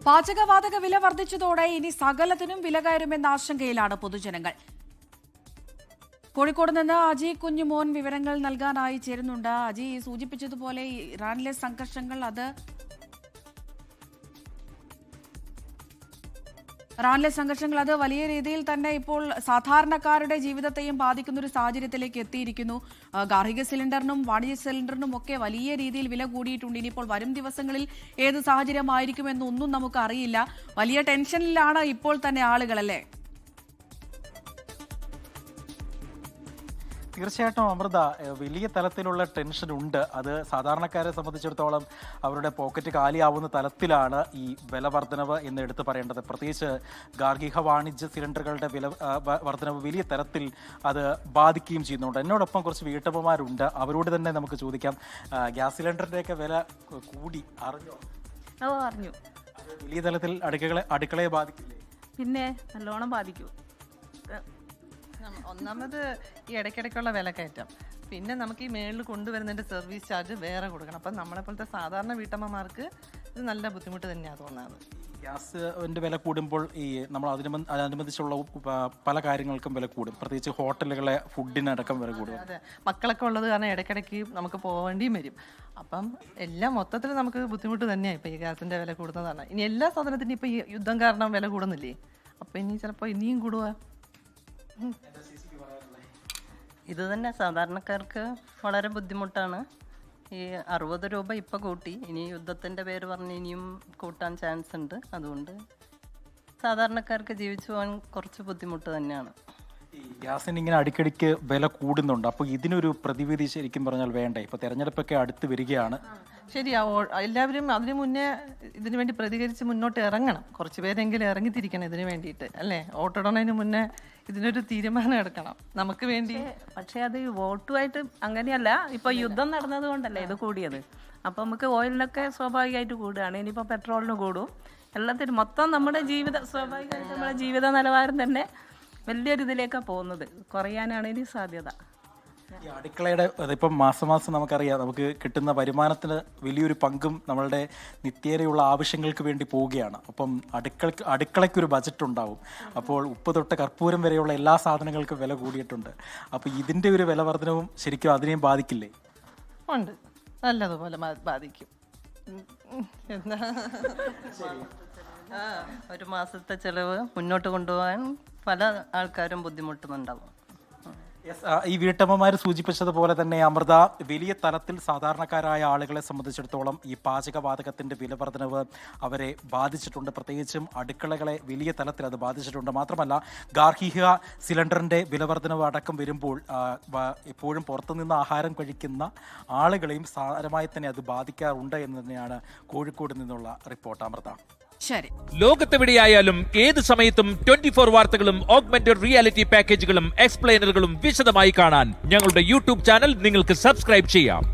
പാചകവാതക വില വർദ്ധിച്ചതോടെ ഇനി സകലത്തിനും വില കയറുമെന്ന ആശങ്കയിലാണ് പൊതുജനങ്ങൾ. കോഴിക്കോട് നിന്ന് അജി കുഞ്ഞുമോൻ വിവരങ്ങൾ നൽകാനായി ചേരുന്നുണ്ട്. അജി സൂചിപ്പിച്ചതുപോലെ ഇറാനിലെ സംഘർഷങ്ങൾ അത് വലിയ രീതിയിൽ തന്നെ ഇപ്പോൾ സാധാരണക്കാരുടെ ജീവിതത്തെയും ബാധിക്കുന്ന ഒരു സാഹചര്യത്തിലേക്ക് എത്തിയിരിക്കുന്നു. ഗാർഹിക സിലിണ്ടറിനും വാണിജ്യ സിലിണ്ടറിനും ഒക്കെ വലിയ രീതിയിൽ വില കൂടിയിട്ടുണ്ട്. ഇനിയിപ്പോൾ വരും ദിവസങ്ങളിൽ ഏത് സാഹചര്യമായിരിക്കുമെന്നൊന്നും നമുക്ക് അറിയില്ല. വലിയ ടെൻഷനിലാണ് ഇപ്പോൾ തന്നെ ആളുകളല്ലേ? തീർച്ചയായിട്ടും അമൃത, വലിയ തലത്തിലുള്ള ടെൻഷൻ ഉണ്ട്. അത് സാധാരണക്കാരെ സംബന്ധിച്ചിടത്തോളം അവരുടെ പോക്കറ്റ് കാലിയാവുന്ന തലത്തിലാണ് ഈ വില വർധനവ് എന്ന് എടുത്തു പറയേണ്ടത്. പ്രത്യേകിച്ച് ഗാർഹിക വാണിജ്യ സിലിണ്ടറുകളുടെ വില വർധനവ് വലിയ തരത്തിൽ അത് ബാധിക്കുകയും ചെയ്യുന്നുണ്ട്. എന്നോടൊപ്പം കുറച്ച് വീട്ടമ്മമാരുണ്ട്, അവരോട് തന്നെ നമുക്ക് ചോദിക്കാം. ഗ്യാസ് സിലിണ്ടറിൻ്റെയൊക്കെ വില കൂടി അറിഞ്ഞോ? അറിഞ്ഞു. വലിയ തലത്തിൽ അടുക്കളയെ ബാധിക്കില്ലേ? പിന്നെ നല്ലോണം ബാധിക്കും. ഒന്നാമത് ഈ ഇടയ്ക്കിടയ്ക്കുള്ള വിലക്കയറ്റം, പിന്നെ നമുക്ക് ഈ മേളിൽ കൊണ്ടുവരുന്നതിൻ്റെ സർവീസ് ചാർജ് വേറെ കൊടുക്കണം. അപ്പം നമ്മളെപ്പോലത്തെ സാധാരണ വീട്ടമ്മമാർക്ക് ഇത് നല്ല ബുദ്ധിമുട്ട് തന്നെയാണ് തോന്നുന്നത്. ഗ്യാസിൻ്റെ വില കൂടുമ്പോൾ ഈ നമ്മൾ അതിനനുബന്ധിച്ചുള്ള പല കാര്യങ്ങൾക്കും വില കൂടും. പ്രത്യേകിച്ച് ഹോട്ടലുകളെ ഫുഡിനടക്കം വില കൂടും. അതെ, മക്കളൊക്കെ ഉള്ളത് കാരണം ഇടയ്ക്കിടയ്ക്ക് നമുക്ക് പോവേണ്ടിയും വരും. അപ്പം എല്ലാം മൊത്തത്തിൽ നമുക്ക് ബുദ്ധിമുട്ട് തന്നെയാണ് ഇപ്പോൾ ഈ ഗ്യാസിൻ്റെ വില കൂടുന്നതാണ്. ഇനി എല്ലാ സാധനത്തിനും ഇപ്പോൾ ഈ യുദ്ധം കാരണം വില കൂടുന്നില്ലേ? അപ്പോൾ ഇനി ചിലപ്പോൾ ഇനിയും കൂടുക. ഇത് തന്നെ സാധാരണക്കാർക്ക് വളരെ ബുദ്ധിമുട്ടാണ്. ഈ 60 രൂപ ഇപ്പോൾ കൂട്ടി, ഇനി യുദ്ധത്തിൻ്റെ പേര് പറഞ്ഞ് ഇനിയും കൂട്ടാൻ ചാൻസ് ഉണ്ട്. അതുകൊണ്ട് സാധാരണക്കാർക്ക് ജീവിച്ചു പോകാൻ കുറച്ച് ബുദ്ധിമുട്ട് തന്നെയാണ്. ഈ ഗ്യാസിന് ഇങ്ങനെ അടിക്കടിക്ക് വില കൂടുന്നുണ്ട്. അപ്പോൾ ഇതിനൊരു പ്രതിവിധി ശരിക്കും പറഞ്ഞാൽ വേണ്ടേ? ഇപ്പോൾ തെരഞ്ഞെടുപ്പൊക്കെ അടുത്ത് വരികയാണ്. ശരിയാ, എല്ലാവരും അതിനു മുന്നേ ഇതിനു വേണ്ടി പ്രതികരിച്ച് മുന്നോട്ട് ഇറങ്ങണം. കുറച്ച് പേരെങ്കിലും ഇറങ്ങിത്തിരിക്കണം ഇതിനു വേണ്ടിയിട്ട്, അല്ലേ? വോട്ടിടുന്നതിന് മുന്നേ ഇതിനൊരു തീരുമാനം എടുക്കണം നമുക്ക് വേണ്ടി. പക്ഷേ അത് വോട്ടുമായിട്ട് അങ്ങനെയല്ല. ഇപ്പൊ യുദ്ധം നടന്നത് കൊണ്ടല്ലേ ഇത് കൂടിയത്. അപ്പൊ നമുക്ക് ഓയിലിനൊക്കെ സ്വാഭാവികമായിട്ട് കൂടുകയാണ്. ഇനിയിപ്പോ പെട്രോളിന് കൂടും. എല്ലാത്തിനും മൊത്തം നമ്മുടെ സ്വാഭാവികമായിട്ട് നമ്മുടെ ജീവിത നിലവാരം തന്നെ വലിയൊരു ഇതിലേക്കാണ് പോകുന്നത്. കുറയാനാണ് ഇനി സാധ്യത. ഈ അടുക്കളയുടെ ഇപ്പം മാസം നമുക്കറിയാം, നമുക്ക് കിട്ടുന്ന വരുമാനത്തിന് വലിയൊരു പങ്കും നമ്മളുടെ നിത്യേനയുള്ള ആവശ്യങ്ങൾക്ക് വേണ്ടി പോവുകയാണ്. അപ്പം അടുക്കളയ്ക്കൊരു ബജറ്റ് ഉണ്ടാവും. അപ്പോൾ ഉപ്പ് തൊട്ട് കർപ്പൂരം വരെയുള്ള എല്ലാ സാധനങ്ങൾക്കും വില കൂടിയിട്ടുണ്ട്. അപ്പോൾ ഇതിൻ്റെ ഒരു വില വർധനവും ശരിക്കും അതിനെയും ബാധിക്കില്ലേ? ഉണ്ട്, നല്ലതുപോലെ ബാധിക്കും. എന്താ, ഒരു മാസത്തെ ചെലവ് മുന്നോട്ട് കൊണ്ടുപോകാൻ പല ആൾക്കാരും ബുദ്ധിമുട്ടുന്നുണ്ടാവും. ഈ വീട്ടമ്മമാർ സൂചിപ്പിച്ചതുപോലെ തന്നെ അമൃത, വലിയ തലത്തിൽ സാധാരണക്കാരായ ആളുകളെ സംബന്ധിച്ചിടത്തോളം ഈ പാചകവാതകത്തിൻ്റെ വില വർധനവ് അവരെ ബാധിച്ചിട്ടുണ്ട്. പ്രത്യേകിച്ചും അടുക്കളകളെ വലിയ തലത്തിൽ അത് ബാധിച്ചിട്ടുണ്ട്. മാത്രമല്ല, ഗാർഹിക സിലിണ്ടറിൻ്റെ വില വർധനവ് അടക്കം വരുമ്പോൾ എപ്പോഴും പുറത്തുനിന്ന് ആഹാരം കഴിക്കുന്ന ആളുകളെയും സാരമായി തന്നെ അത് ബാധിക്കാറുണ്ട് എന്ന് തന്നെയാണ് കോഴിക്കോട് നിന്നുള്ള റിപ്പോർട്ട്. അമൃത, ശരി. ലോകത്തെവിടെയായാലും ഏത് സമയത്തും 24 വാർത്തകളും ഓഗ്മെന്റഡ് റിയാലിറ്റി പാക്കേജുകളും എക്സ്പ്ലെയിനറുകളും വിശദമായി കാണാൻ ഞങ്ങളുടെ യൂട്യൂബ് ചാനൽ നിങ്ങൾക്ക് സബ്സ്ക്രൈബ് ചെയ്യാം.